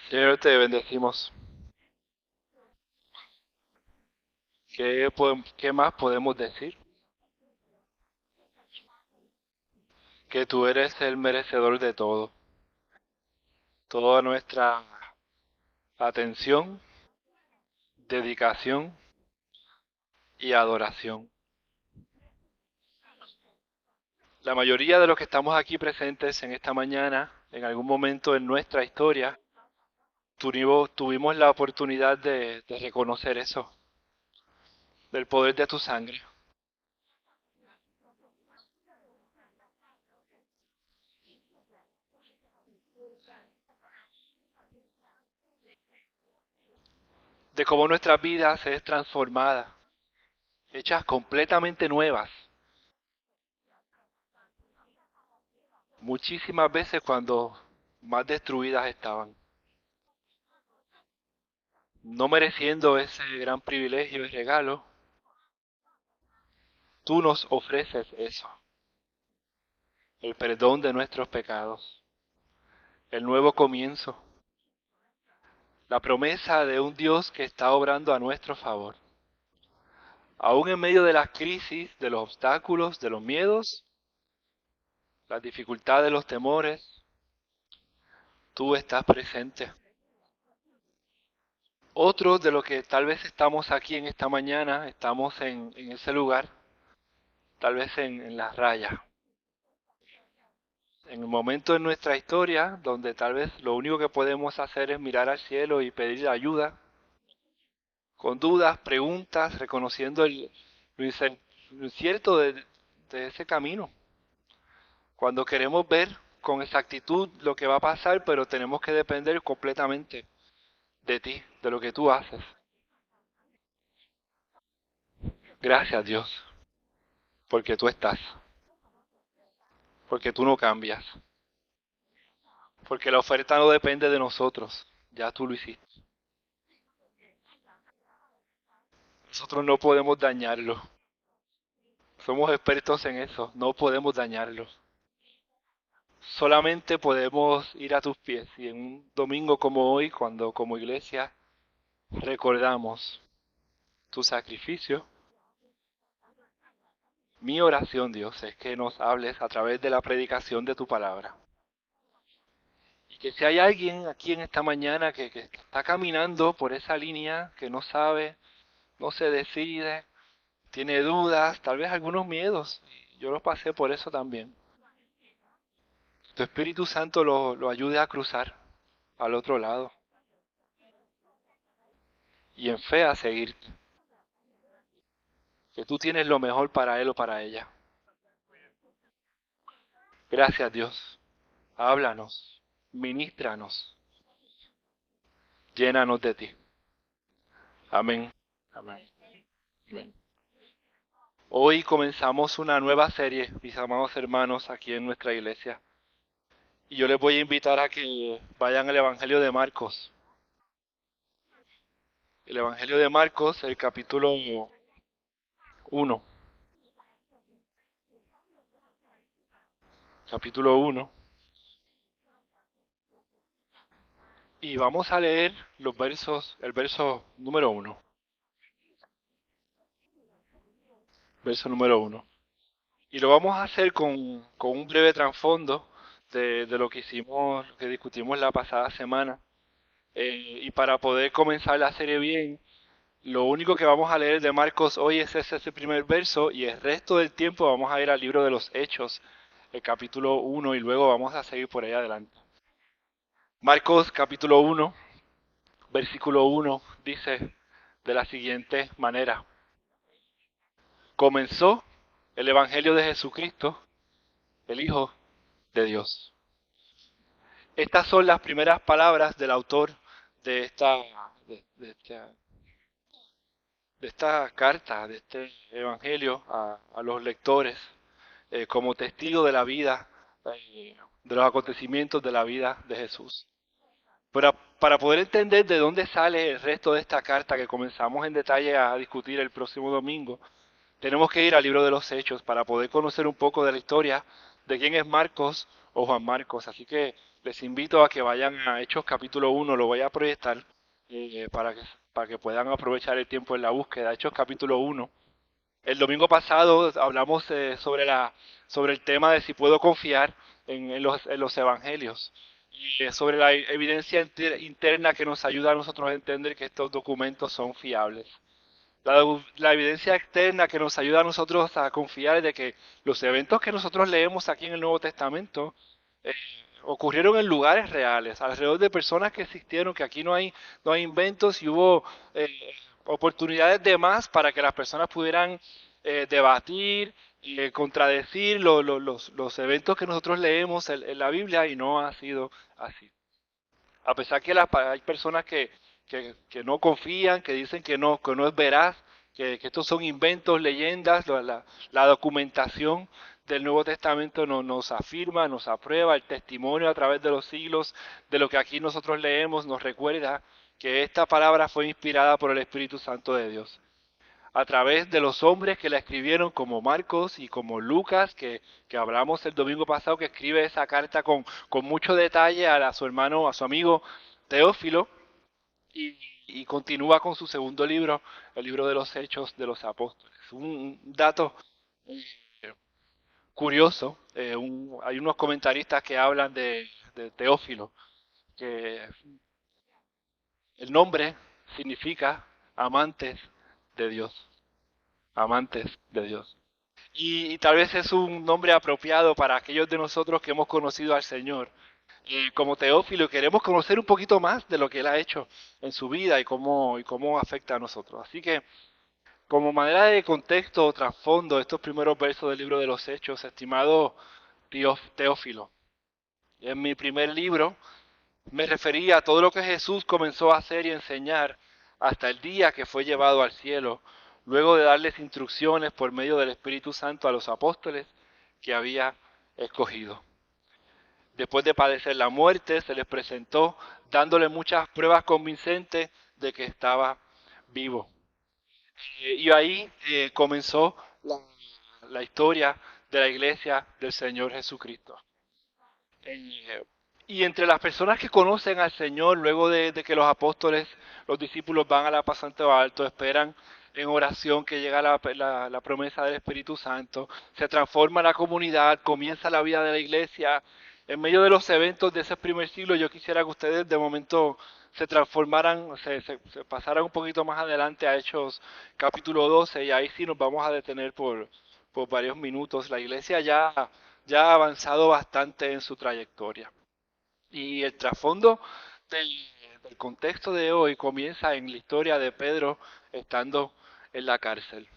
Señor, te bendecimos. ¿Qué más podemos decir? Que tú eres el merecedor de todo. Toda nuestra atención, dedicación y adoración. La mayoría de los que estamos aquí presentes en esta mañana, en algún momento en nuestra historia, tuvimos la oportunidad de reconocer eso, del poder de tu sangre, de cómo nuestras vidas es transformada, hechas completamente nuevas, muchísimas veces cuando más destruidas estaban. No mereciendo ese gran privilegio y regalo, tú nos ofreces eso, el perdón de nuestros pecados, el nuevo comienzo, la promesa de un Dios que está obrando a nuestro favor. Aún en medio de las crisis, de los obstáculos, de los miedos, las dificultades, los temores, tú estás presente. Otros de los que tal vez estamos aquí en esta mañana, estamos en ese lugar, tal vez en las rayas, en un momento de nuestra historia donde tal vez lo único que podemos hacer es mirar al cielo y pedir ayuda, con dudas, preguntas, reconociendo lo incierto de ese camino. Cuando queremos ver con exactitud lo que va a pasar, pero tenemos que depender completamente de ti, de lo que tú haces. Gracias Dios, porque tú estás, porque tú no cambias, porque la oferta no depende de nosotros, ya tú lo hiciste. Nosotros no podemos dañarlo. Somos expertos en eso, no podemos dañarlo. Solamente podemos ir a tus pies y en un domingo como hoy, cuando como iglesia recordamos tu sacrificio, mi oración, Dios, es que nos hables a través de la predicación de tu palabra. Y que si hay alguien aquí en esta mañana que está caminando por esa línea, que no sabe, no se decide, tiene dudas, tal vez algunos miedos, y yo los pasé por eso también. Tu Espíritu Santo lo ayude a cruzar al otro lado y en fe a seguirte, que tú tienes lo mejor para él o para ella. Gracias Dios. Háblanos, ministranos, llénanos de ti. Amén. Amén. Amén. Hoy comenzamos una nueva serie, mis amados hermanos, aquí en nuestra iglesia. Y yo les voy a invitar a que vayan al Evangelio de Marcos. El Evangelio de Marcos, el capítulo 1. Capítulo 1. Y vamos a leer los versos, el verso número 1. Verso número 1. Y lo vamos a hacer con un breve trasfondo de lo que hicimos, lo que discutimos la pasada semana. Y para poder comenzar la serie bien, lo único que vamos a leer de Marcos hoy es ese primer verso y el resto del tiempo vamos a ir al libro de los Hechos, el capítulo 1 y luego vamos a seguir por ahí adelante. Marcos capítulo 1, versículo 1 dice de la siguiente manera. Comenzó el Evangelio de Jesucristo, el Hijo de Dios. Estas son las primeras palabras del autor de esta, de esta carta, de este evangelio a los lectores, como testigo de la vida, de los acontecimientos de la vida de Jesús. Pero para poder entender de dónde sale el resto de esta carta que comenzamos en detalle a discutir el próximo domingo, tenemos que ir al libro de los Hechos para poder conocer un poco de la historia de quién es Marcos o Juan Marcos. Así que Les invito a que vayan a Hechos capítulo 1, lo voy a proyectar para que puedan aprovechar el tiempo en la búsqueda. Hechos capítulo 1. El domingo pasado hablamos sobre el tema de si puedo confiar en los evangelios y sobre la evidencia interna que nos ayuda a nosotros a entender que estos documentos son fiables. La evidencia externa que nos ayuda a nosotros a confiar de que los eventos que nosotros leemos aquí en el Nuevo Testamento eh, ocurrieron en lugares reales, alrededor de personas que existieron, que aquí no hay inventos y hubo eh, oportunidades de más para que las personas pudieran debatir y contradecir los eventos que nosotros leemos en la Biblia y no ha sido así. A pesar que hay personas que no confían, que dicen que no es veraz, que estos son inventos, leyendas, la documentación del Nuevo Testamento nos afirma, nos aprueba, el testimonio a través de los siglos de lo que aquí nosotros leemos nos recuerda que esta palabra fue inspirada por el Espíritu Santo de Dios a través de los hombres que la escribieron como Marcos y como Lucas, que hablamos el domingo pasado, que escribe esa carta con mucho detalle a su hermano, a su amigo Teófilo, y continúa con su segundo libro, el libro de los Hechos de los Apóstoles. Un dato eh, curioso, hay unos comentaristas que hablan de Teófilo, que el nombre significa amantes de Dios, amantes de Dios. Y tal vez es un nombre apropiado para aquellos de nosotros que hemos conocido al Señor. Como Teófilo queremos conocer un poquito más de lo que Él ha hecho en su vida y cómo afecta a nosotros. Así que, como manera de contexto o trasfondo, estos primeros versos del libro de los Hechos, estimado Teófilo, en mi primer libro me refería a todo lo que Jesús comenzó a hacer y enseñar hasta el día que fue llevado al cielo, luego de darles instrucciones por medio del Espíritu Santo a los apóstoles que había escogido. Después de padecer la muerte, se les presentó dándole muchas pruebas convincentes de que estaba vivo. Y ahí comenzó la historia de la iglesia del Señor Jesucristo. Eh, y entre las personas que conocen al Señor, luego de que los apóstoles, los discípulos van a la paz Santo Alto, esperan en oración que llega la promesa del Espíritu Santo, se transforma la comunidad, comienza la vida de la iglesia. En medio de los eventos de ese primer siglo, yo quisiera que ustedes de momento se transformaran, se pasaran un poquito más adelante a Hechos capítulo 12 y ahí sí nos vamos a detener por varios minutos. La iglesia ya ha avanzado bastante en su trayectoria. Y el trasfondo del, del contexto de hoy comienza en la historia de Pedro estando en la cárcel.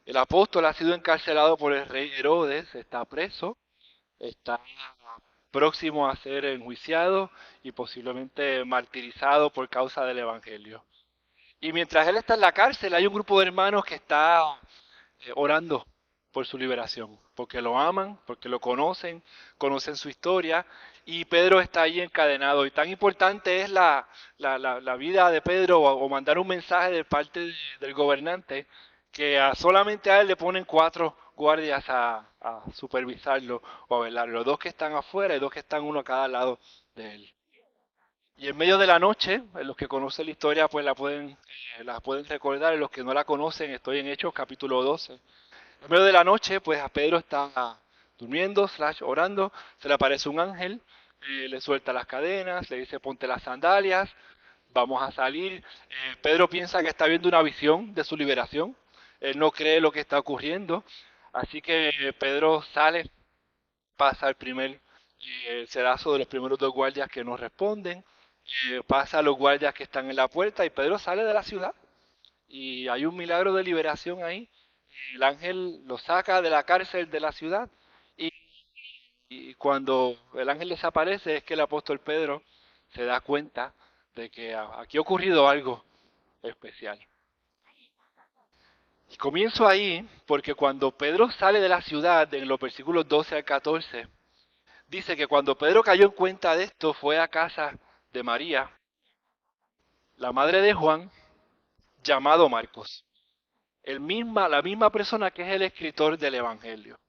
El apóstol ha sido encarcelado por el rey Herodes, está preso, está próximo a ser enjuiciado y posiblemente martirizado por causa del Evangelio. Y mientras él está en la cárcel, hay un grupo de hermanos que está orando por su liberación, porque lo aman, porque lo conocen, conocen su historia, y Pedro está ahí encadenado. Y tan importante es la vida de Pedro o mandar un mensaje de parte del gobernante, que solamente a él le ponen 4 guardias a supervisarlo o a velarlo, 2 que están afuera y 2 que están uno a cada lado de él. Y en medio de la noche, los que conocen la historia pues la pueden recordar, y los que no la conocen, estoy en Hechos capítulo 12. En medio de la noche, pues a Pedro está durmiendo, orando, se le aparece un ángel, le suelta las cadenas, le dice ponte las sandalias, vamos a salir. Pedro piensa que está viendo una visión de su liberación, él no cree lo que está ocurriendo, así que Pedro sale, pasa el primer sedazo de los primeros 2 guardias que no responden, pasa a los guardias que están en la puerta y Pedro sale de la ciudad y hay un milagro de liberación ahí. El ángel lo saca de la cárcel de la ciudad y, y cuando el ángel desaparece es que el apóstol Pedro se da cuenta de que aquí ha ocurrido algo especial. Y comienzo ahí porque cuando Pedro sale de la ciudad, en los versículos 12 al 14, dice que cuando Pedro cayó en cuenta de esto, fue a casa de María, la madre de Juan, llamado Marcos, la misma persona que es el escritor del Evangelio.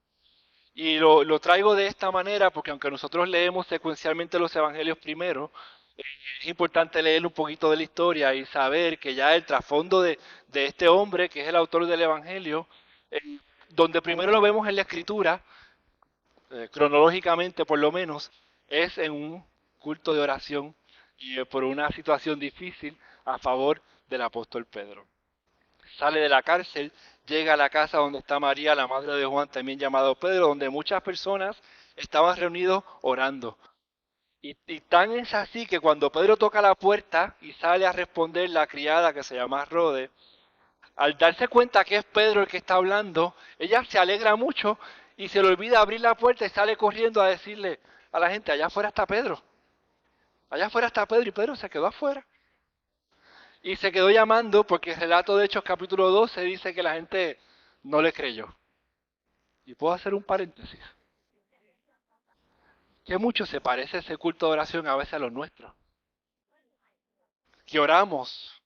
Y lo traigo de esta manera porque aunque nosotros leemos secuencialmente los evangelios primero, es importante leer un poquito de la historia y saber que ya el trasfondo de este hombre, que es el autor del evangelio, eh, donde primero lo vemos en la escritura, cronológicamente por lo menos, es en un culto de oración y por una situación difícil a favor del apóstol Pedro. Sale de la cárcel, llega a la casa donde está María, la madre de Juan, también llamado Pedro, donde muchas personas estaban reunidos orando. Y tan es así que cuando Pedro toca la puerta y sale a responder la criada que se llama Rode, al darse cuenta que es Pedro el que está hablando, ella se alegra mucho y se le olvida abrir la puerta y sale corriendo a decirle a la gente, allá afuera está Pedro, allá afuera está Pedro, y Pedro se quedó afuera. Y se quedó llamando porque el relato de Hechos capítulo 12 dice que la gente no le creyó. Y puedo hacer un paréntesis. Que mucho se parece ese culto de oración a veces a los nuestros. Que oramos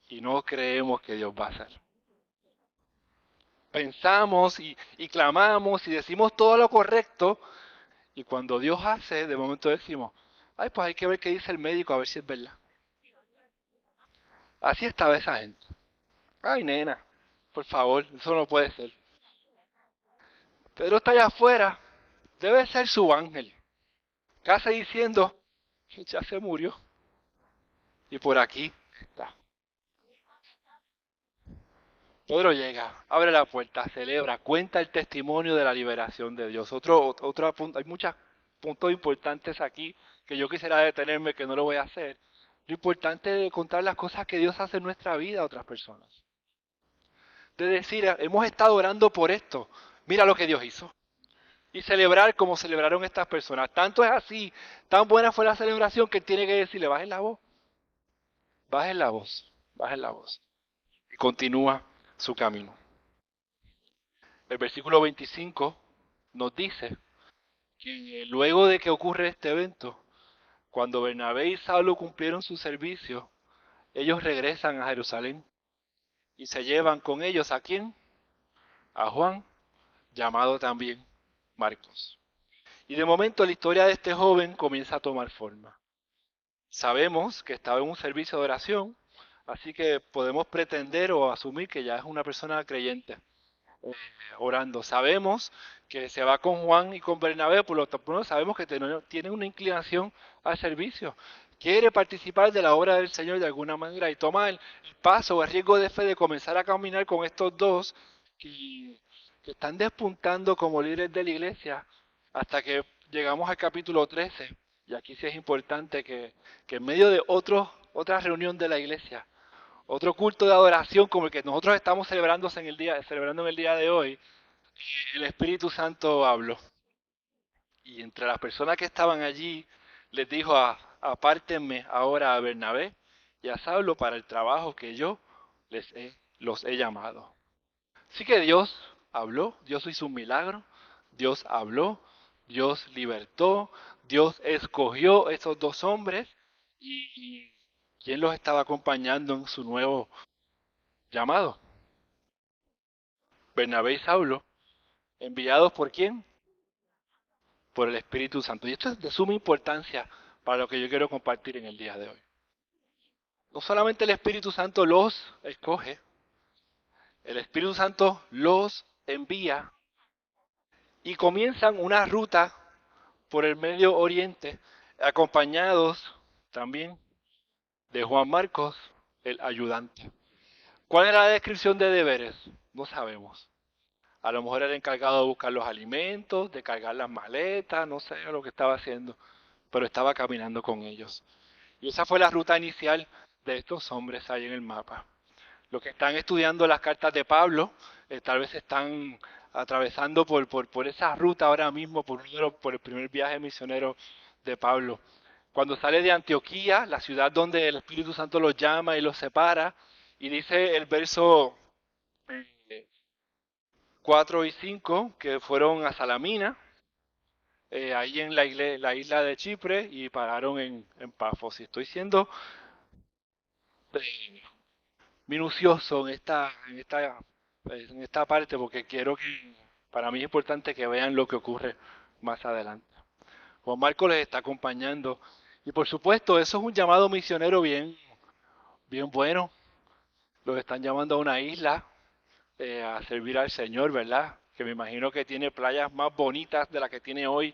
y no creemos que Dios va a hacer. Pensamos y clamamos y decimos todo lo correcto, y cuando Dios hace, de momento decimos, ay, pues hay que ver qué dice el médico a ver si es verdad. Así estaba esa gente. Ay, nena, por favor, eso no puede ser. Pedro está allá afuera, debe ser su ángel. Casi diciendo, ya se murió. Y por aquí está. Pedro llega, abre la puerta, celebra, cuenta el testimonio de la liberación de Dios. Otro punto, hay muchos puntos importantes aquí que yo quisiera detenerme, que no lo voy a hacer. Lo importante es contar las cosas que Dios hace en nuestra vida a otras personas. De decir, hemos estado orando por esto, mira lo que Dios hizo. Y celebrar como celebraron estas personas. Tanto es así, tan buena fue la celebración que él tiene que decirle, bajen la voz, bajen la voz, bajen la voz. Y continúa su camino. El versículo 25 nos dice que luego de que ocurre este evento, cuando Bernabé y Saulo cumplieron su servicio, ellos regresan a Jerusalén y se llevan con ellos ¿a quién? A Juan, llamado también Marcos. Y de momento la historia de este joven comienza a tomar forma. Sabemos que estaba en un servicio de oración, así que podemos pretender o asumir que ya es una persona creyente. Orando. Sabemos que se va con Juan y con Bernabé, por lo tanto sabemos que tiene una inclinación al servicio. Quiere participar de la obra del Señor de alguna manera y toma el paso o el riesgo de fe de comenzar a caminar con estos dos que, que están despuntando como líderes de la iglesia hasta que llegamos al capítulo 13. Y aquí sí es importante que en medio de otra reunión de la iglesia, otro culto de adoración como el que nosotros estamos celebrando en el día de hoy, el Espíritu Santo habló. Y entre las personas que estaban allí, les dijo, apártenme ahora a Bernabé y a Saulo para el trabajo que yo los he llamado. Así que Dios habló, Dios hizo un milagro, Dios habló, Dios libertó, Dios escogió esos dos hombres y ¿quién los estaba acompañando en su nuevo llamado? Bernabé y Saulo, enviados por quién? Por el Espíritu Santo. Y esto es de suma importancia para lo que yo quiero compartir en el día de hoy. No solamente el Espíritu Santo los escoge, el Espíritu Santo los envía y comienzan una ruta por el Medio Oriente, acompañados también de Juan Marcos, el ayudante. ¿Cuál era la descripción de deberes? No sabemos. A lo mejor era el encargado de buscar los alimentos, de cargar las maletas, no sé lo que estaba haciendo, pero estaba caminando con ellos. Y esa fue la ruta inicial de estos hombres ahí en el mapa. Los que están estudiando las cartas de Pablo, tal vez están atravesando por esa ruta ahora mismo, por el primer viaje misionero de Pablo. Cuando sale de Antioquía, la ciudad donde el Espíritu Santo los llama y los separa, y dice el verso 4 y 5 que fueron a Salamina, ahí en la isla de Chipre, y pararon en Pafos. Y estoy siendo eh, minucioso en esta parte porque quiero Para mí es importante que vean lo que ocurre más adelante. Juan Marcos les está acompañando. Y por supuesto, eso es un llamado misionero bien bueno. Los están llamando a una isla a servir al Señor, ¿verdad? Que me imagino que tiene playas más bonitas de las que tiene hoy,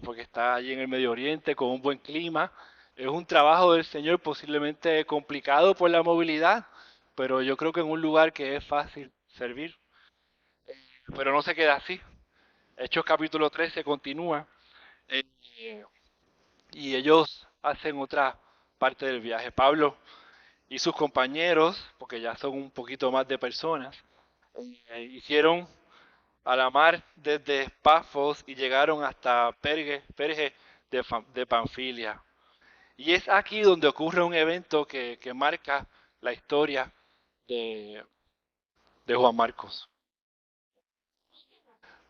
porque está allí en el Medio Oriente con un buen clima. Es un trabajo del Señor posiblemente complicado por la movilidad, pero yo creo que en un lugar que es fácil servir. Pero no se queda así. Hechos capítulo 13 continúa eh, y ellos hacen otra parte del viaje. Pablo y sus compañeros, porque ya son un poquito más de personas, hicieron a la mar desde Pafos y llegaron hasta Perge de Panfilia. Y es aquí donde ocurre un evento que marca la historia de, de Juan Marcos.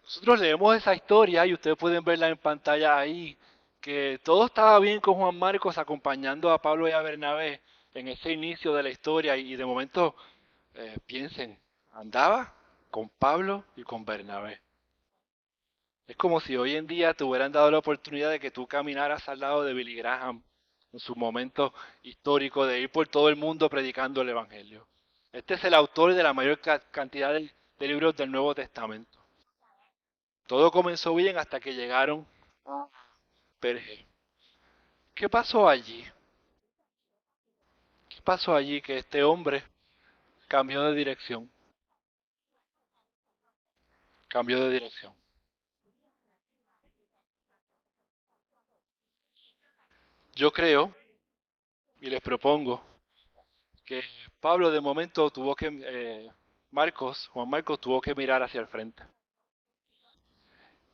Nosotros leemos esa historia y ustedes pueden verla en pantalla ahí, que todo estaba bien con Juan Marcos acompañando a Pablo y a Bernabé en ese inicio de la historia y de momento piensen, andaba con Pablo y con Bernabé. Es como si hoy en día te hubieran dado la oportunidad de que tú caminaras al lado de Billy Graham en su momento histórico de ir por todo el mundo predicando el Evangelio. Este es el autor de la mayor cantidad de libros del Nuevo Testamento. Todo comenzó bien hasta que llegaron a Perge. ¿Qué pasó allí? ¿Qué pasó allí que este hombre cambió de dirección? Cambió de dirección. Yo creo y les propongo que Pablo de momento tuvo que, Juan Marcos tuvo que mirar hacia el frente.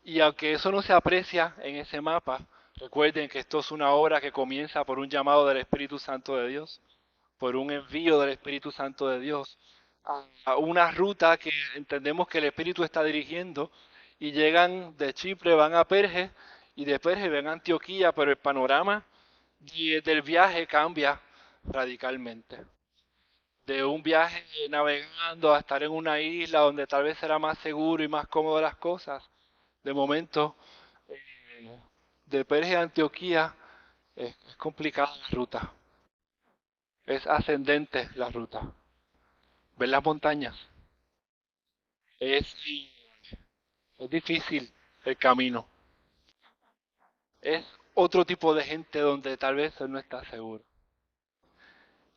Y aunque eso no se aprecia en ese mapa, recuerden que esto es una obra que comienza por un llamado del Espíritu Santo de Dios, por un envío del Espíritu Santo de Dios, a una ruta que entendemos que el Espíritu está dirigiendo y llegan de Chipre, van a Perge y de Perge van a Antioquía, pero el panorama del viaje cambia radicalmente. De un viaje navegando a estar en una isla donde tal vez será más seguro y más cómodo las cosas, de momento eh, de Perge a Antioquía es complicada la ruta, es ascendente la ruta. Ver las montañas, es, es difícil el camino, es otro tipo de gente donde tal vez él no está seguro.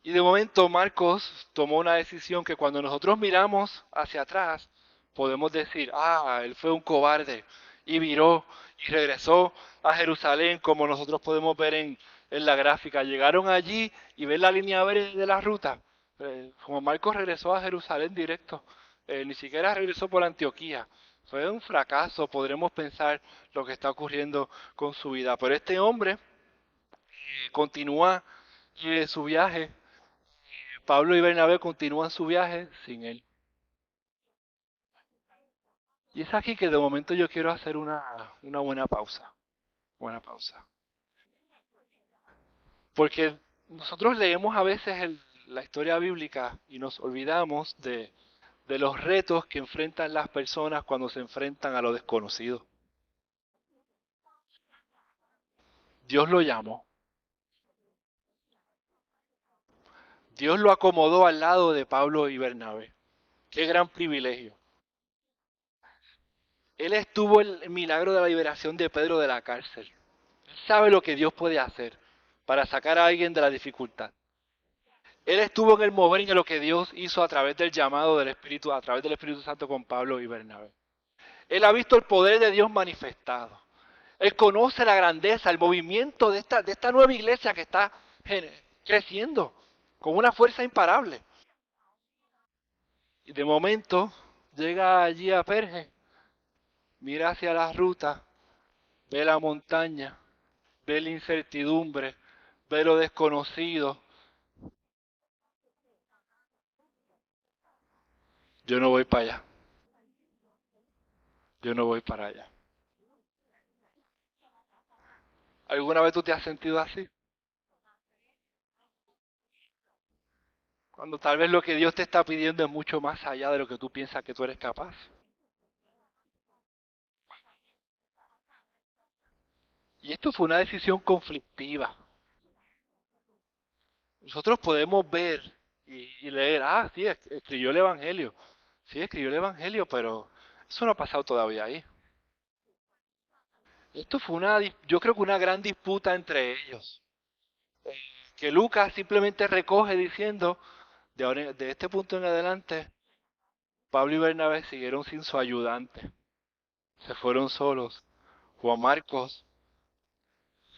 Y de momento Marcos tomó una decisión que cuando nosotros miramos hacia atrás, podemos decir, ah, él fue un cobarde y viró y regresó a Jerusalén como nosotros podemos ver en la gráfica. Llegaron allí y ven la línea verde de la ruta. Como Marcos regresó a Jerusalén directo, ni siquiera regresó por Antioquía. Fue un fracaso, podremos pensar lo que está ocurriendo con su vida. Pero este hombre continúa su viaje. Pablo y Bernabé continúan su viaje sin él. Y es aquí que de momento yo quiero hacer una buena pausa. Buena pausa. Porque nosotros leemos a veces la historia bíblica y nos olvidamos de los retos que enfrentan las personas cuando se enfrentan a lo desconocido. Dios lo llamó. Dios lo acomodó al lado de Pablo y Bernabé. Qué gran privilegio. Él estuvo en el milagro de la liberación de Pedro de la cárcel. Él sabe lo que Dios puede hacer para sacar a alguien de la dificultad. Él estuvo en el mover y en lo que Dios hizo a través del llamado del Espíritu, a través del Espíritu Santo con Pablo y Bernabé. Él ha visto el poder de Dios manifestado. Él conoce la grandeza, el movimiento de esta nueva iglesia que está creciendo con una fuerza imparable. Y de momento llega allí a Perge, mira hacia la ruta, ve la montaña, ve la incertidumbre, ve lo desconocido. Yo no voy para allá, yo no voy para allá. ¿Alguna vez tú te has sentido así? Cuando tal vez lo que Dios te está pidiendo es mucho más allá de lo que tú piensas que tú eres capaz. Y esto fue una decisión conflictiva. Nosotros podemos ver y leer, sí, escribió el Evangelio. Sí, escribió el Evangelio, pero eso no ha pasado todavía ahí. Esto fue yo creo que una gran disputa entre ellos. Eh, que Lucas simplemente recoge diciendo, de este punto en adelante, Pablo y Bernabé siguieron sin su ayudante. Se fueron solos. Juan Marcos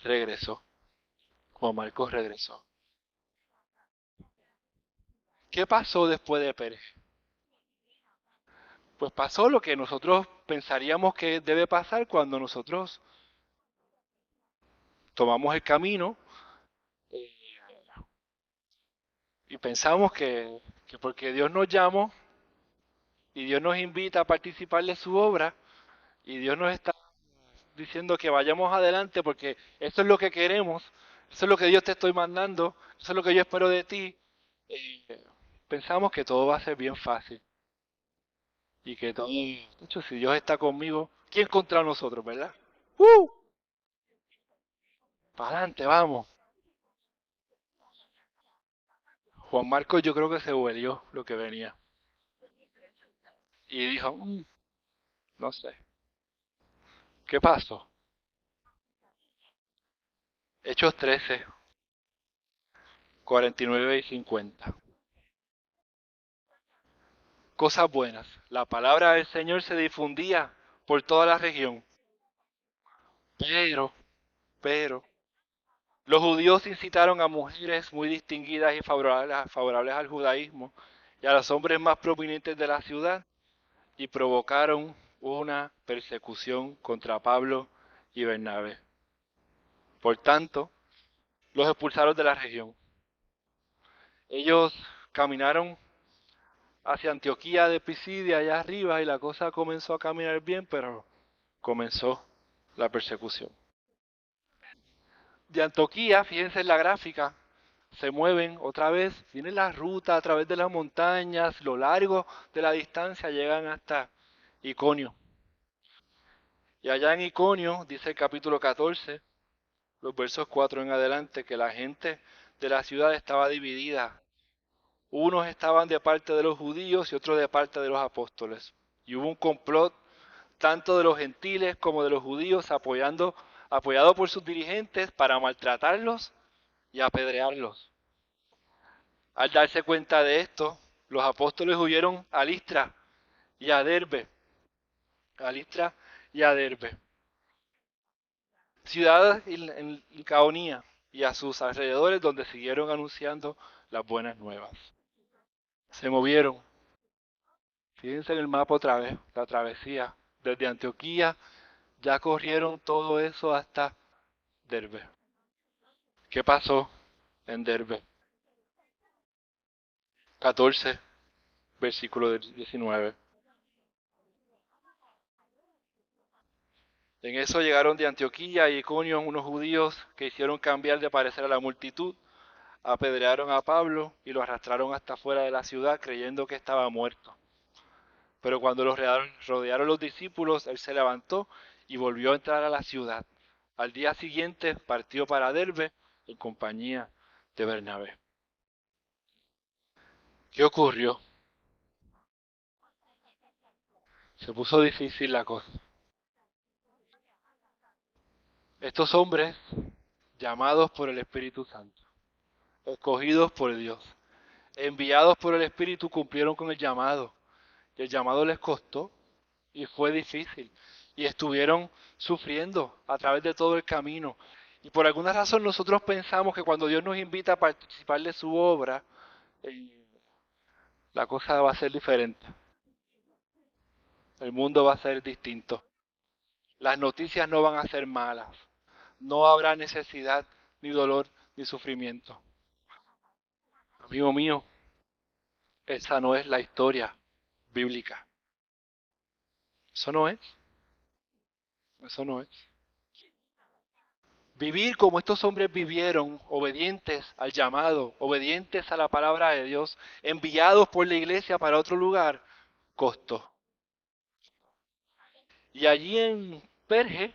regresó. Juan Marcos regresó. ¿Qué pasó después de Pérez? Pues pasó lo que nosotros pensaríamos que debe pasar cuando nosotros tomamos el camino eh, y pensamos que porque Dios nos llamó y Dios nos invita a participar de su obra y Dios nos está diciendo que vayamos adelante porque eso es lo que queremos, eso es lo que Dios te estoy mandando, eso es lo que yo espero de ti, pensamos que todo va a ser bien fácil y que todo, de hecho, si Dios está conmigo, ¿quién contra nosotros, verdad? ¡Uh! Para adelante, vamos. Juan Marcos yo creo que se huelió lo que venía y dijo, no sé, ¿qué pasó? Hechos 13, 49 y 50. Cosas buenas. La palabra del Señor se difundía por toda la región. Pero, pero, los judíos incitaron a mujeres muy distinguidas y favorables al judaísmo y a los hombres más prominentes de la ciudad y provocaron una persecución contra Pablo y Bernabé. Por tanto, los expulsaron de la región. Ellos caminaron hacia Antioquía de Pisidia, allá arriba, y la cosa comenzó a caminar bien, pero comenzó la persecución. De Antioquía, fíjense en la gráfica, se mueven otra vez, tienen la ruta a través de las montañas, lo largo de la distancia, llegan hasta Iconio. Y allá en Iconio, dice el capítulo 14, los versos 4 en adelante, que la gente de la ciudad estaba dividida. Unos estaban de parte de los judíos y otros de parte de los apóstoles. Y hubo un complot tanto de los gentiles como de los judíos apoyado por sus dirigentes para maltratarlos y apedrearlos. Al darse cuenta de esto, los apóstoles huyeron a Listra y a Derbe, a Listra y a Derbe, ciudades en Licaonía y a sus alrededores donde siguieron anunciando las buenas nuevas. Se movieron, fíjense en el mapa otra vez, la travesía, desde Antioquía ya corrieron todo eso hasta Derbe. ¿Qué pasó en Derbe? 14, versículo 19. En eso llegaron de Antioquía y Iconio unos judíos que hicieron cambiar de parecer a la multitud, apedrearon a Pablo y lo arrastraron hasta fuera de la ciudad creyendo que estaba muerto. Pero cuando los rodearon los discípulos, él se levantó y volvió a entrar a la ciudad. Al día siguiente partió para Derbe en compañía de Bernabé. ¿Qué ocurrió? Se puso difícil la cosa. Estos hombres, llamados por el Espíritu Santo, escogidos por Dios, enviados por el Espíritu, cumplieron con el llamado. Y el llamado les costó y fue difícil. Y estuvieron sufriendo a través de todo el camino. Y por alguna razón nosotros pensamos que cuando Dios nos invita a participar de su obra, eh, la cosa va a ser diferente. El mundo va a ser distinto. Las noticias no van a ser malas. No habrá necesidad, ni dolor, ni sufrimiento. Amigo mío, esa no es la historia bíblica. Eso no es. Eso no es. Vivir como estos hombres vivieron, obedientes al llamado, obedientes a la palabra de Dios, enviados por la iglesia para otro lugar, costó. Y allí en Perge,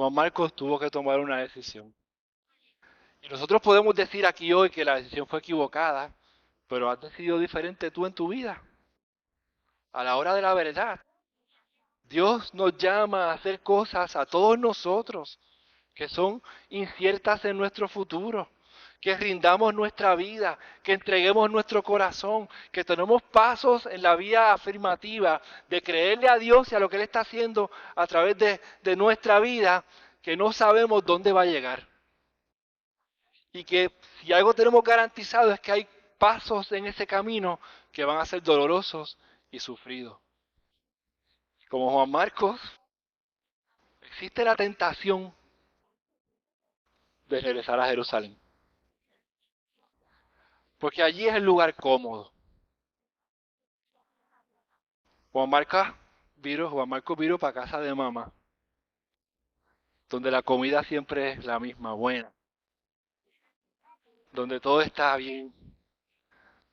Juan Marcos tuvo que tomar una decisión. Y nosotros podemos decir aquí hoy que la decisión fue equivocada, pero has decidido diferente tú en tu vida. A la hora de la verdad, Dios nos llama a hacer cosas a todos nosotros que son inciertas en nuestro futuro, que rindamos nuestra vida, que entreguemos nuestro corazón, que tenemos pasos en la vía afirmativa de creerle a Dios y a lo que Él está haciendo a través de nuestra vida, que no sabemos dónde va a llegar. Y que si algo tenemos garantizado es que hay pasos en ese camino que van a ser dolorosos y sufridos. Como Juan Marcos, existe la tentación de regresar a Jerusalén, porque allí es el lugar cómodo. Juan Marcos vino para casa de mamá, donde la comida siempre es la misma, buena, donde todo está bien,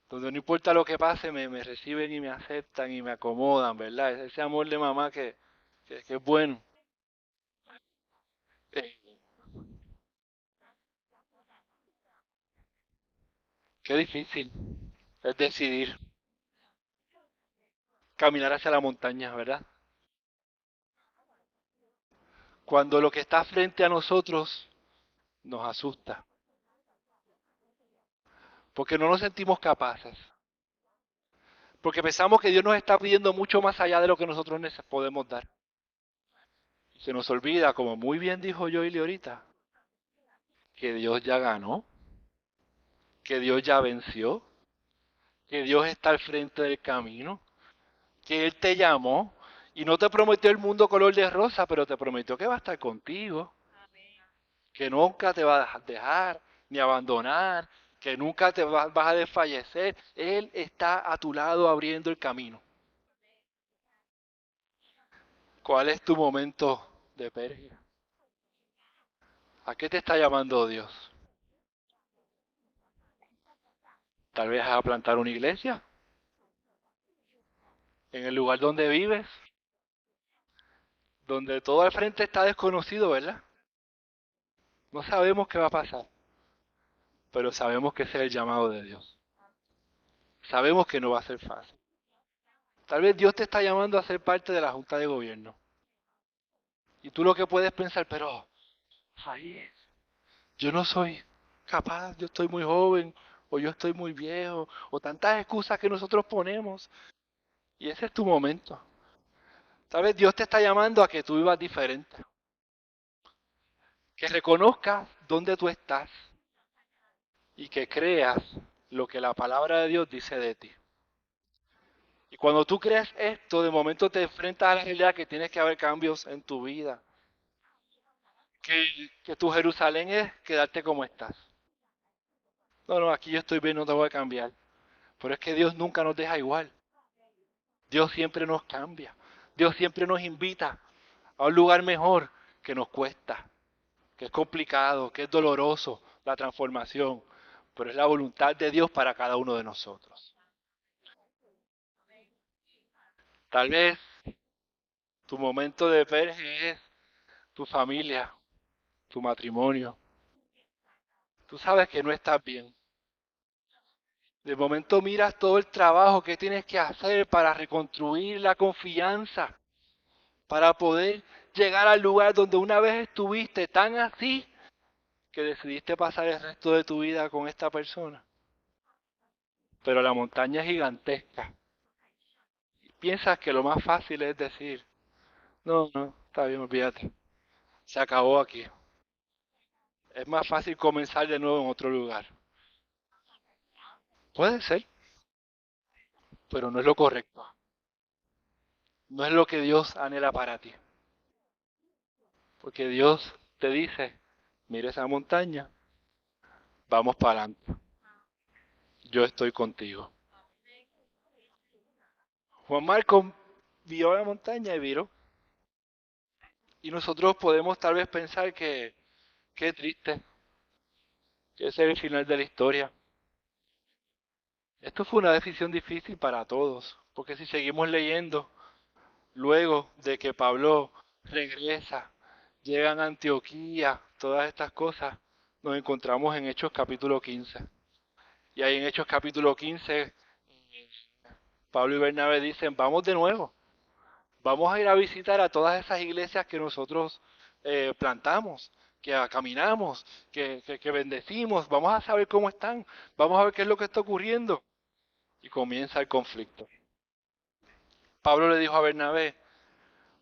donde no importa lo que pase, me reciben y me aceptan y me acomodan, ¿verdad? Ese amor de mamá que es bueno. Eh, Qué difícil es decidir caminar hacia la montaña, ¿verdad? Cuando lo que está frente a nosotros nos asusta, porque no nos sentimos capaces, porque pensamos que Dios nos está pidiendo mucho más allá de lo que nosotros podemos dar. Y se nos olvida, como muy bien dijo Joely ahorita, que Dios ya ganó, que Dios ya venció, que Dios está al frente del camino, que Él te llamó y no te prometió el mundo color de rosa, pero te prometió que va a estar contigo, que nunca te va a dejar ni abandonar, que nunca vas a desfallecer. Él está a tu lado abriendo el camino. ¿Cuál es tu momento de pérdida? ¿A qué te está llamando Dios? Tal vez a plantar una iglesia en el lugar donde vives, donde todo al frente está desconocido, ¿verdad? No sabemos qué va a pasar, pero sabemos que ese es el llamado de Dios. Sabemos que no va a ser fácil. Tal vez Dios te está llamando a ser parte de la Junta de Gobierno. Y tú lo que puedes pensar, pero ahí yo no soy capaz, yo estoy muy joven, o yo estoy muy viejo, o tantas excusas que nosotros ponemos. Y ese es tu momento. Tal vez Dios te está llamando a que tú vivas diferente, que reconozcas dónde tú estás y que creas lo que la palabra de Dios dice de ti. Y cuando tú crees esto, de momento te enfrentas a la realidad que tienes que haber cambios en tu vida. Que tu Jerusalén es quedarte como estás. No, no, aquí yo estoy bien, no te voy a cambiar. Pero es que Dios nunca nos deja igual. Dios siempre nos cambia. Dios siempre nos invita a un lugar mejor que nos cuesta, que es complicado, que es doloroso la transformación. Pero es la voluntad de Dios para cada uno de nosotros. Tal vez tu momento de verge es tu familia, tu matrimonio. Tú sabes que no estás bien. De momento miras todo el trabajo que tienes que hacer para reconstruir la confianza, para poder llegar al lugar donde una vez estuviste tan así que decidiste pasar el resto de tu vida con esta persona. Pero la montaña es gigantesca. Piensas que lo más fácil es decir, no, no, está bien, olvídate. Se acabó aquí. Es más fácil comenzar de nuevo en otro lugar. Puede ser, pero no es lo correcto. No es lo que Dios anhela para ti. Porque Dios te dice, mira esa montaña, vamos para adelante. Yo estoy contigo. Juan Marco vio la montaña y viró. Y nosotros podemos tal vez pensar que qué triste, que ese es el final de la historia. Esto fue una decisión difícil para todos, porque si seguimos leyendo, luego de que Pablo regresa llegan a Antioquía, todas estas cosas, nos encontramos en Hechos capítulo 15. Y ahí en Hechos capítulo 15, Pablo y Bernabé dicen, vamos de nuevo, vamos a ir a visitar a todas esas iglesias que nosotros plantamos, que caminamos, que bendecimos, vamos a saber cómo están, vamos a ver qué es lo que está ocurriendo. Y comienza el conflicto. Pablo le dijo a Bernabé,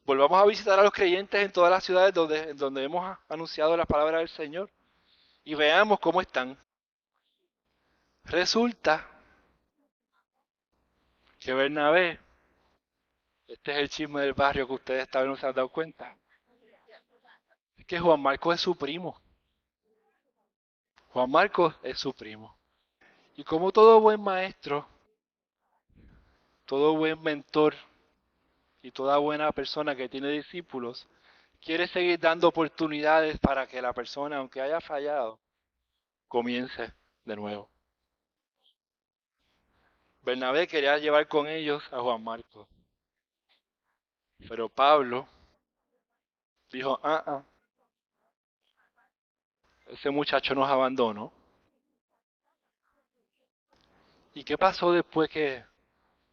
volvamos a visitar a los creyentes en todas las ciudades donde hemos anunciado la palabra del Señor y veamos cómo están. Resulta que Bernabé, este es el chisme del barrio que ustedes tal vez no se han dado cuenta, es que Juan Marcos es su primo. Juan Marcos es su primo. Y como todo buen maestro, todo buen mentor y toda buena persona que tiene discípulos, quiere seguir dando oportunidades para que la persona, aunque haya fallado, comience de nuevo. Bernabé quería llevar con ellos a Juan Marcos, pero Pablo dijo, ese muchacho nos abandonó. ¿Y qué pasó después que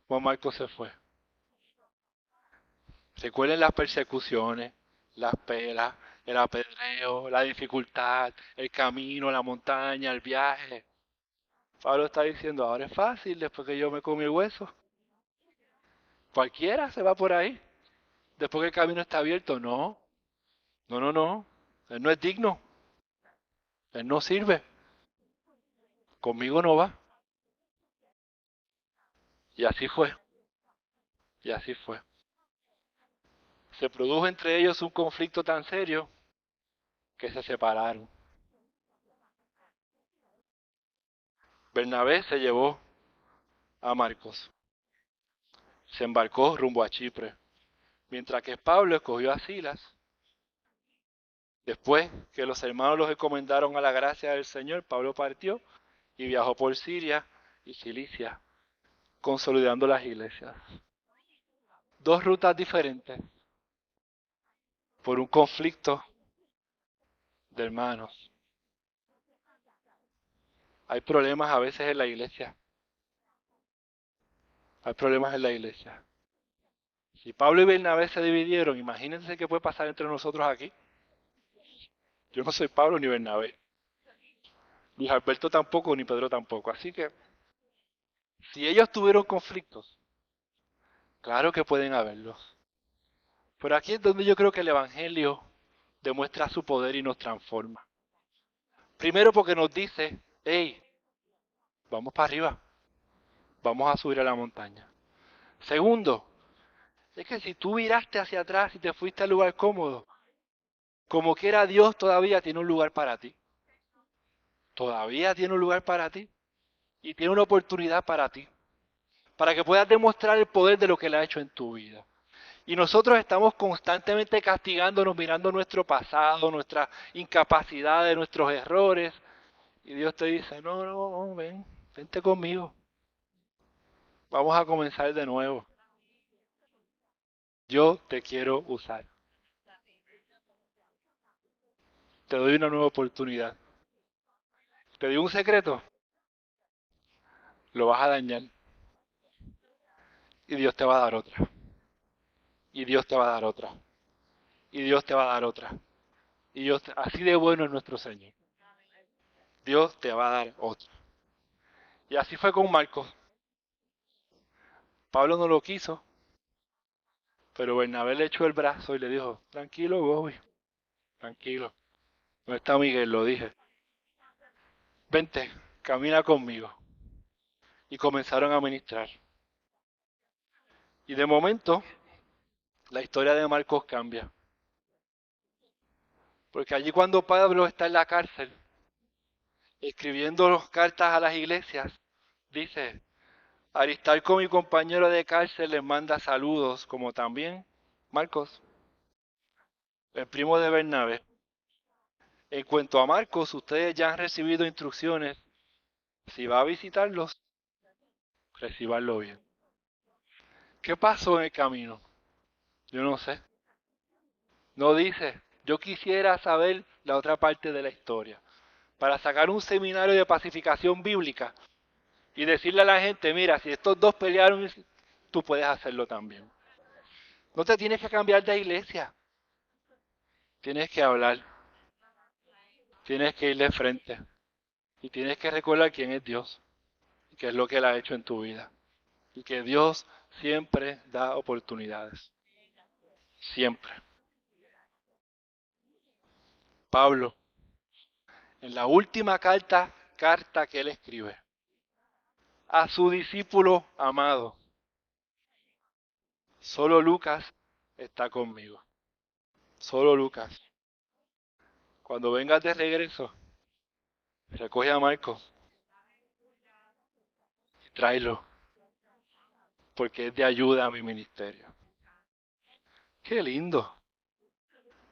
Juan Marcos se fue? Recuerden las persecuciones, las pelas, el apedreo, la dificultad, el camino, la montaña, el viaje. Pablo está diciendo, ahora es fácil después que yo me comí el hueso. Cualquiera se va por ahí. Después que el camino está abierto, no, no, no, no. Él no es digno, él no sirve. Conmigo no va. Y así fue, y así fue. Se produjo entre ellos un conflicto tan serio que se separaron. Bernabé se llevó a Marcos, se embarcó rumbo a Chipre, mientras que Pablo escogió a Silas. Después que los hermanos los encomendaron a la gracia del Señor, Pablo partió y viajó por Siria y Cilicia, consolidando las iglesias. Dos rutas diferentes por un conflicto de hermanos. Hay problemas a veces en la iglesia. Hay problemas en la iglesia. Si Pablo y Bernabé se dividieron, imagínense qué puede pasar entre nosotros aquí. Yo no soy Pablo ni Bernabé. Luis Alberto tampoco, ni Pedro tampoco. Así que, si ellos tuvieron conflictos, claro que pueden haberlos. Pero aquí es donde yo creo que el Evangelio demuestra su poder y nos transforma. Primero porque nos dice, hey, vamos para arriba, vamos a subir a la montaña. Segundo, es que si tú viraste hacia atrás y te fuiste al lugar cómodo, como quiera Dios todavía tiene un lugar para ti. Todavía tiene un lugar para ti y tiene una oportunidad para ti, para que puedas demostrar el poder de lo que Él ha hecho en tu vida. Y nosotros estamos constantemente castigándonos, mirando nuestro pasado, nuestras incapacidades, nuestros errores. Y Dios te dice, no, no, no, ven, vente conmigo. Vamos a comenzar de nuevo. Yo te quiero usar. Te doy una nueva oportunidad. Te digo un secreto, lo vas a dañar. Y Dios te va a dar otra. Y Dios te va a dar otra. Y Dios te va a dar otra. Y Dios, así de bueno es nuestro Señor. Dios te va a dar otra. Y así fue con Marcos. Pablo no lo quiso, pero Bernabé le echó el brazo y le dijo, tranquilo, Bobby, tranquilo. No está Miguel, lo dije. Vente, camina conmigo. Y comenzaron a ministrar. Y de momento, la historia de Marcos cambia. Porque allí cuando Pablo está en la cárcel, escribiendo cartas a las iglesias, dice, Aristarco, mi compañero de cárcel, les manda saludos, como también Marcos, el primo de Bernabé. En cuanto a Marcos, ustedes ya han recibido instrucciones. Si va a visitarlos, recíbanlo bien. ¿Qué pasó en el camino? Yo no sé. No dice. Yo quisiera saber la otra parte de la historia para sacar un seminario de pacificación bíblica y decirle a la gente, mira, si estos dos pelearon, tú puedes hacerlo también. No te tienes que cambiar de iglesia, tienes que hablar, tienes que ir de frente y tienes que recordar quién es Dios y qué es lo que Él ha hecho en tu vida. Y que Dios siempre da oportunidades, siempre. Pablo, en la última carta que él escribe a su discípulo amado, solo Lucas está conmigo, solo Lucas. Cuando vengas de regreso, recoge a Marcos y tráelo, porque es de ayuda a mi ministerio. Qué lindo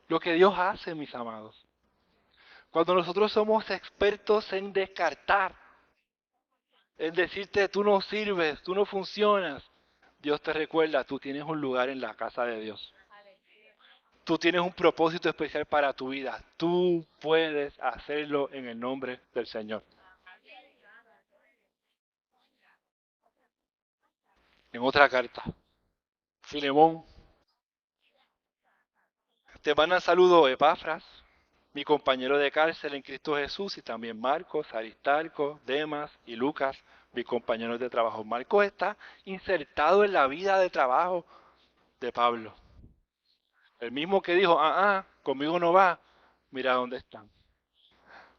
lo que Dios hace, mis amados. Cuando nosotros somos expertos en descartar, en decirte tú no sirves, tú no funcionas, Dios te recuerda, tú tienes un lugar en la casa de Dios. Tú tienes un propósito especial para tu vida. Tú puedes hacerlo en el nombre del Señor. En otra carta, Filemón, te mandan saludo Epafras, mi compañero de cárcel en Cristo Jesús, y también Marcos, Aristarco, Demas y Lucas, mis compañeros de trabajo. Marcos está insertado en la vida de trabajo de Pablo. El mismo que dijo, conmigo no va, mira dónde están.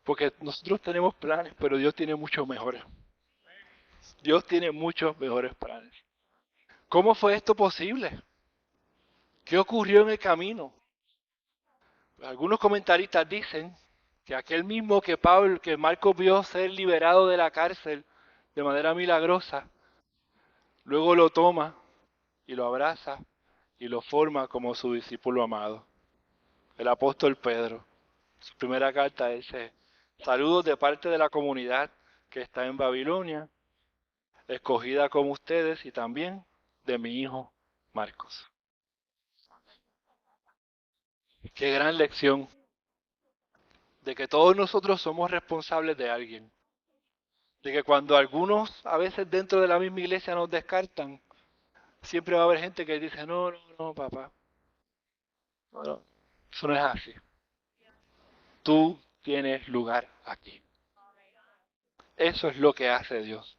Porque nosotros tenemos planes, pero Dios tiene muchos mejores. Dios tiene muchos mejores planes. ¿Cómo fue esto posible? ¿Qué ocurrió en el camino? Algunos comentaristas dicen que aquel mismo que Pablo, que Marcos vio ser liberado de la cárcel de manera milagrosa, luego lo toma y lo abraza y lo forma como su discípulo amado. El apóstol Pedro, su primera carta dice, saludos de parte de la comunidad que está en Babilonia, escogida como ustedes y también de mi hijo Marcos. Qué gran lección de que todos nosotros somos responsables de alguien. De que cuando algunos a veces dentro de la misma iglesia nos descartan, siempre va a haber gente que dice, no, no, no, papá, no, no, eso no es así. Tú tienes lugar aquí. Eso es lo que hace Dios.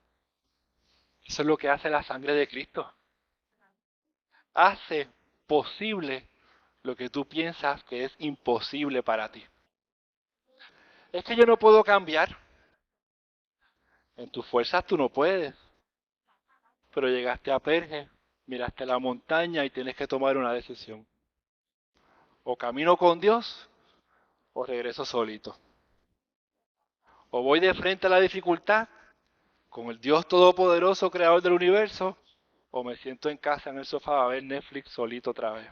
Eso es lo que hace la sangre de Cristo. Hace posible lo que tú piensas que es imposible para ti. Es que yo no puedo cambiar. En tus fuerzas tú no puedes. Pero llegaste a Perge, miraste la montaña y tienes que tomar una decisión. O camino con Dios o regreso solito. O voy de frente a la dificultad con el Dios Todopoderoso, Creador del universo, o me siento en casa en el sofá a ver Netflix solito otra vez.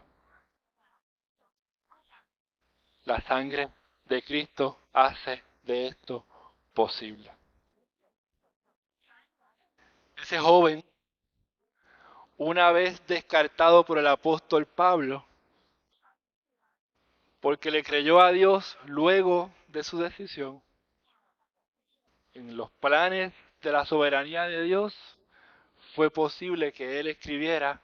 La sangre de Cristo hace de esto posible. Ese joven, una vez descartado por el apóstol Pablo, porque le creyó a Dios luego de su decisión, en los planes de la soberanía de Dios, fue posible que él escribiera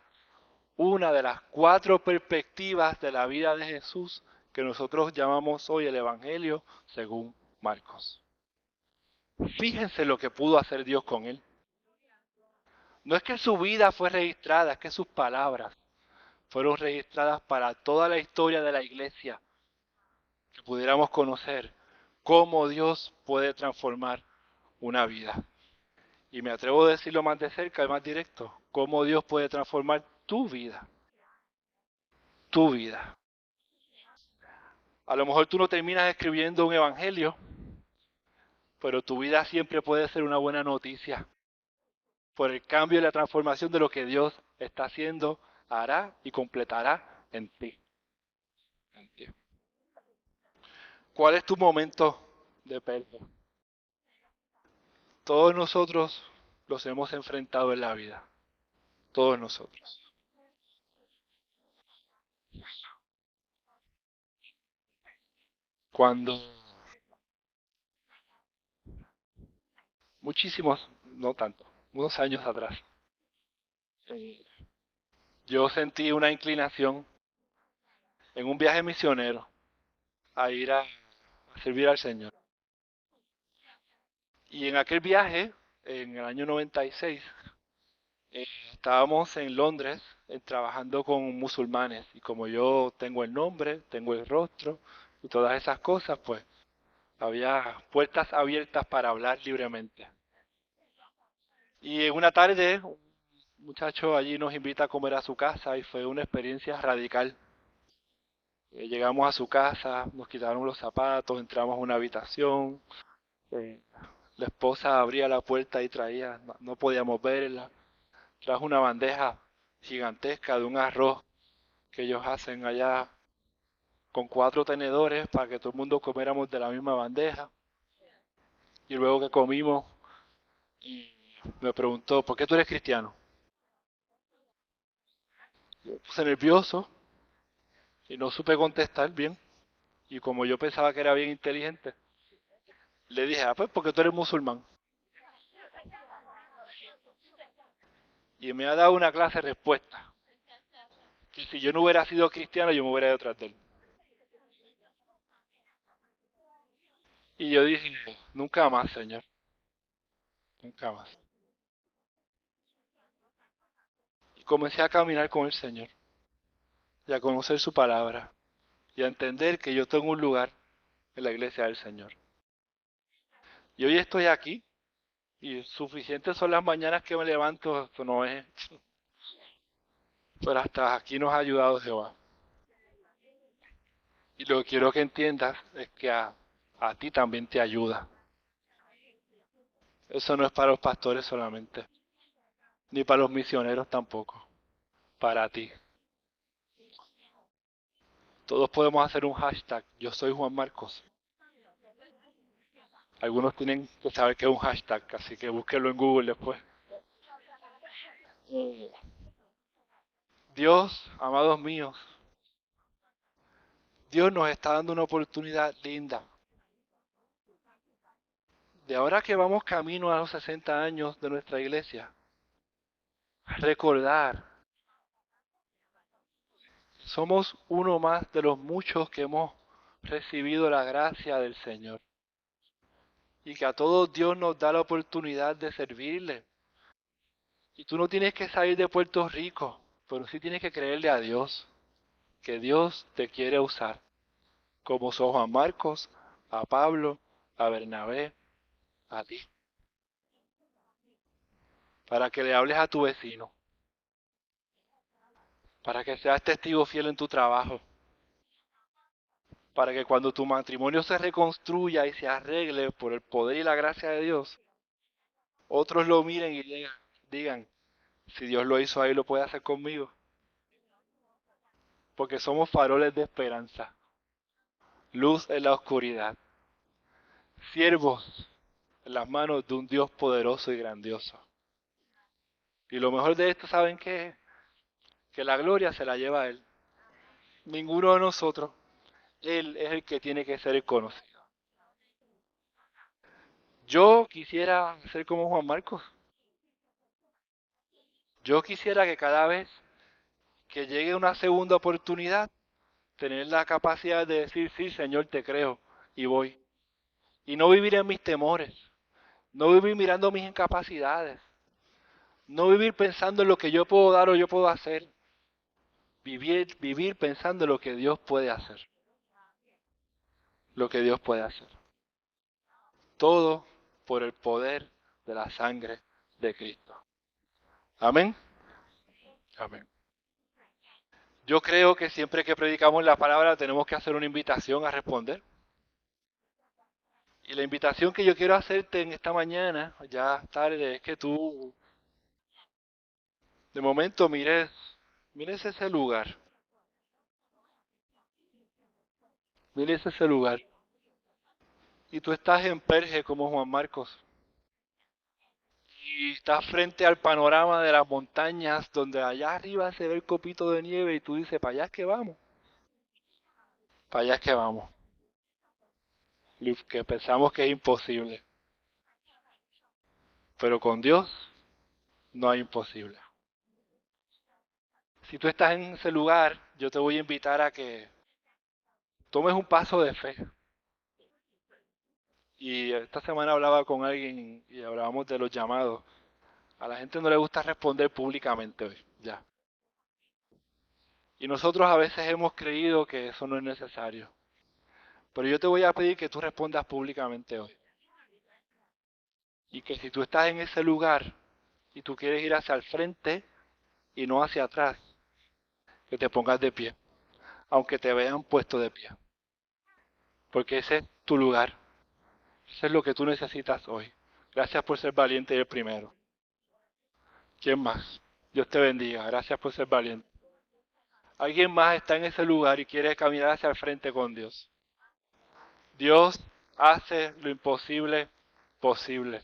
una de las 4 perspectivas de la vida de Jesús que nosotros llamamos hoy el Evangelio según Marcos. Fíjense lo que pudo hacer Dios con él. No es que su vida fue registrada, es que sus palabras fueron registradas para toda la historia de la iglesia, que pudiéramos conocer cómo Dios puede transformar una vida. Y me atrevo a decirlo más de cerca y más directo, cómo Dios puede transformar tu vida. Tu vida. A lo mejor tú no terminas escribiendo un evangelio, pero tu vida siempre puede ser una buena noticia por el cambio y la transformación de lo que Dios está haciendo, hará y completará en ti. En ti. ¿Cuál es tu momento de pérdida? Todos nosotros los hemos enfrentado en la vida. Todos nosotros. Cuando muchísimos, no tanto, unos años atrás, eh, yo sentí una inclinación en un viaje misionero a ir a servir al Señor. Y en aquel viaje, en el año 96, estábamos en Londres trabajando con musulmanes. Y como yo tengo el nombre, tengo el rostro y todas esas cosas, pues había puertas abiertas para hablar libremente. Y en una tarde, un muchacho allí nos invita a comer a su casa y fue una experiencia radical. Llegamos a su casa, nos quitaron los zapatos, entramos a una habitación. eh, la esposa abría la puerta y traía, no podíamos verla, trajo una bandeja gigantesca de un arroz que ellos hacen allá con 4 tenedores para que todo el mundo comiéramos de la misma bandeja. Y luego que comimos, y me preguntó, ¿por qué tú eres cristiano? Yo me puse nervioso y no supe contestar bien. Y como yo pensaba que era bien inteligente, le dije, pues porque tú eres musulmán. Y me ha dado una clase de respuesta. Que si yo no hubiera sido cristiano, yo me hubiera ido tras de él. Y yo dije, nunca más, Señor, nunca más. Y comencé a caminar con el Señor y a conocer su palabra y a entender que yo tengo un lugar en la iglesia del Señor. Y hoy estoy aquí y suficientes son las mañanas que me levanto, esto no es, pero hasta aquí nos ha ayudado Jehová. Y lo que quiero que entiendas es que a ti también te ayuda. Eso no es para los pastores solamente, ni para los misioneros tampoco, para ti. Todos podemos hacer un hashtag, yo soy Juan Marcos. Algunos tienen que saber que es un hashtag, así que búsquenlo en Google después. Dios, amados míos, Dios nos está dando una oportunidad linda. De ahora que vamos camino a los 60 años de nuestra iglesia, recordar, somos uno más de los muchos que hemos recibido la gracia del Señor. Y que a todos Dios nos da la oportunidad de servirle. Y tú no tienes que salir de Puerto Rico, pero sí tienes que creerle a Dios, que Dios te quiere usar, como son Juan Marcos, a Pablo, a Bernabé, a ti, para que le hables a tu vecino, para que seas testigo fiel en tu trabajo, para que cuando tu matrimonio se reconstruya y se arregle por el poder y la gracia de Dios, otros lo miren y digan, si Dios lo hizo ahí, lo puede hacer conmigo, porque somos faroles de esperanza, luz en la oscuridad, siervos en las manos de un Dios poderoso y grandioso. Y lo mejor de esto, ¿saben qué es? Que la gloria se la lleva a Él. Ninguno de nosotros. Él es el que tiene que ser el conocido. Yo quisiera ser como Juan Marcos. Yo quisiera que cada vez que llegue una segunda oportunidad, tener la capacidad de decir, sí, Señor, te creo y voy. Y no vivir en mis temores. No vivir mirando mis incapacidades. No vivir pensando en lo que yo puedo dar o yo puedo hacer. Vivir pensando en lo que Dios puede hacer. Lo que Dios puede hacer. Todo por el poder de la sangre de Cristo. Amén. Amén. Yo creo que siempre que predicamos la palabra tenemos que hacer una invitación a responder. Y la invitación que yo quiero hacerte en esta mañana, ya tarde, es que tú de momento mires ese lugar, mires ese lugar. Y tú estás en Perge como Juan Marcos. Y estás frente al panorama de las montañas donde allá arriba se ve el copito de nieve y tú dices, para allá es que vamos, para allá es que vamos. lo que pensamos que es imposible. Pero con Dios no hay imposible. Si tú estás en ese lugar, yo te voy a invitar a que tomes un paso de fe. Y esta semana hablaba con alguien y hablábamos de los llamados. A la gente no le gusta responder públicamente hoy, ya. Y nosotros a veces hemos creído que eso no es necesario. Pero yo te voy a pedir que tú respondas públicamente hoy. Y que si tú estás en ese lugar y tú quieres ir hacia el frente y no hacia atrás, que te pongas de pie, aunque te vean puesto de pie. Porque ese es tu lugar. Eso es lo que tú necesitas hoy. Gracias por ser valiente y el primero. ¿Quién más? Dios te bendiga. Gracias por ser valiente. ¿Alguien más está en ese lugar y quiere caminar hacia el frente con Dios? Dios hace lo imposible posible.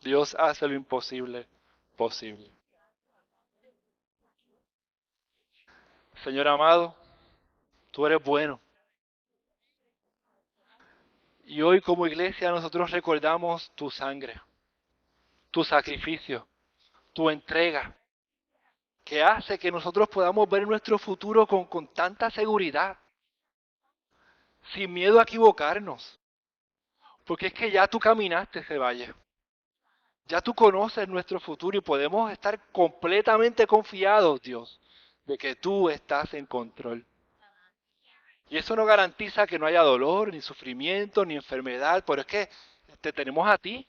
Dios hace lo imposible posible. Señor amado, tú eres bueno. Y hoy como iglesia nosotros recordamos tu sangre, tu sacrificio, tu entrega, que hace que nosotros podamos ver nuestro futuro con tanta seguridad, sin miedo a equivocarnos. Porque es que ya tú caminaste ese valle. Ya tú conoces nuestro futuro y podemos estar completamente confiados, Dios, de que tú estás en control. Y eso no garantiza que no haya dolor, ni sufrimiento, ni enfermedad, pero es que te tenemos a ti.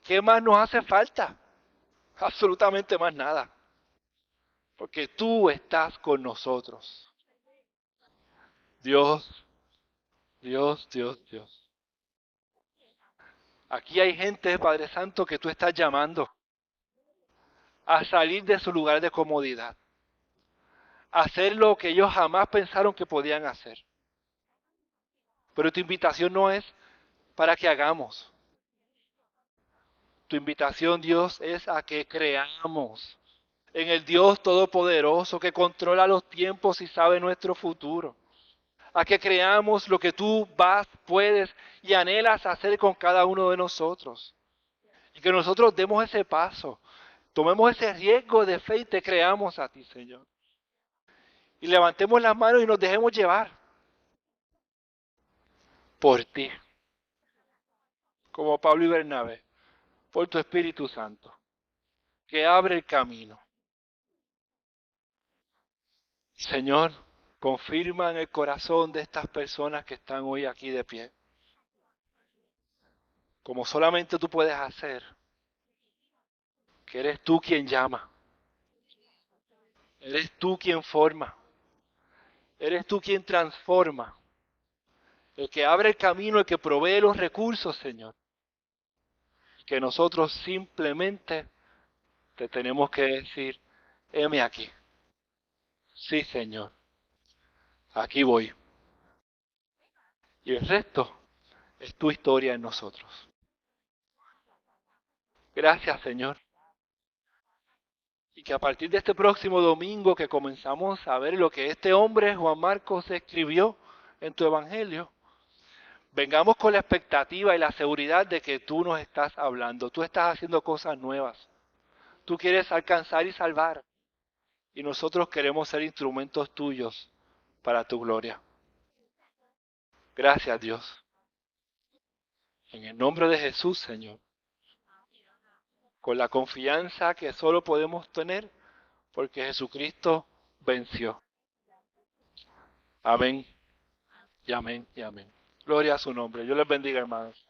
¿Qué más nos hace falta? Absolutamente más nada. Porque tú estás con nosotros. Dios, Dios, Dios, Dios. Aquí hay gente, Padre Santo, que tú estás llamando a salir de su lugar de comodidad, a hacer lo que ellos jamás pensaron que podían hacer. Pero tu invitación no es para que hagamos. Tu invitación, Dios, es a que creamos en el Dios Todopoderoso que controla los tiempos y sabe nuestro futuro. A que creamos lo que tú vas, puedes y anhelas hacer con cada uno de nosotros. Y que nosotros demos ese paso, tomemos ese riesgo de fe y te creamos a ti, Señor. Y levantemos las manos y nos dejemos llevar por ti, como Pablo y Bernabé, por tu Espíritu Santo, que abre el camino. Señor, confirma en el corazón de estas personas que están hoy aquí de pie, como solamente tú puedes hacer, que eres tú quien llama, eres tú quien forma, eres tú quien transforma, el que abre el camino, el que provee los recursos, Señor, que nosotros simplemente te tenemos que decir, heme aquí. Sí, Señor, aquí voy. Y el resto es tu historia en nosotros. Gracias, Señor. Y que a partir de este próximo domingo que comenzamos a ver lo que este hombre, Juan Marcos, escribió en tu evangelio, vengamos con la expectativa y la seguridad de que tú nos estás hablando. Tú estás haciendo cosas nuevas. Tú quieres alcanzar y salvar. Y nosotros queremos ser instrumentos tuyos para tu gloria. Gracias, Dios. En el nombre de Jesús, Señor. Con la confianza que solo podemos tener porque Jesucristo venció. Amén y amén y amén. Gloria a su nombre. Yo les bendiga, hermanos.